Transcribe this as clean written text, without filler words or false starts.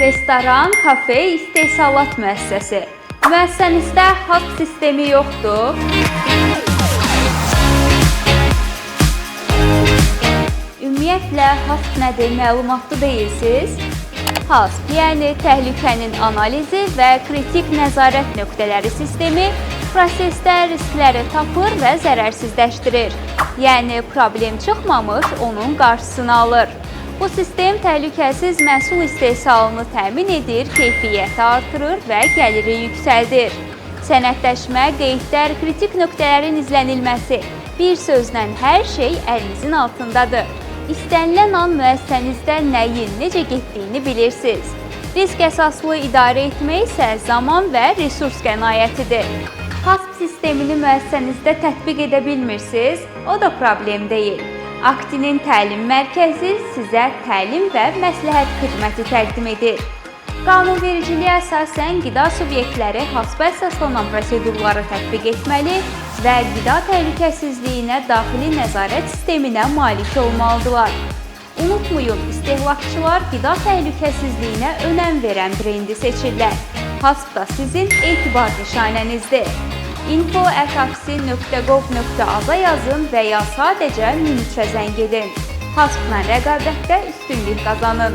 Restoran, kafe, istehsalat müəssisəsi. Müəssisənizdə HASP sistemi yoxdur. Ümumiyyətlə, HASP nədir, məlumatlı deyilsiniz? HASP, yəni təhlükənin analizi və kritik nəzarət nöqtələri sistemi prosesdə riskləri tapır və zərərsizləşdirir. Yəni, problem çıxmamış, onun qarşısını alır. Bu sistem təhlükəsiz məhsul istehsalını təmin edir, keyfiyyəti artırır və gəliri yüksəldir. Sənədləşmə, qeydlər, kritik nöqtələrin izlənilməsi, bir sözlə hər şey əlinizin altındadır. İstənilən an müəssisənizdə nəyin, necə getdiyini bilirsiniz. Risk əsaslı idarə etmək isə zaman və resurs qənaətidir. HASP sistemini müəssisənizdə tətbiq edə bilmirsiniz, o da problem deyil. Aktinin təlim mərkəzi sizə təlim və məsləhət xidməti təqdim edir. Qanunvericiliyə əsasən qida subyektləri HASP-a əsaslanan prosedurları tətbiq etməli və qida təhlükəsizliyinə daxili nəzarət sisteminə malik olmalıdırlar. Unutmayın, istehlakçılar qida təhlükəsizliyinə önəm verən brendi seçirlər. HASP da sizin etibar nişanənizdir. info@aksi.gov.az-a yazın və ya sadəcə 13-ə zəng edin. HASP-la rəqabətdə üstünlük qazanın.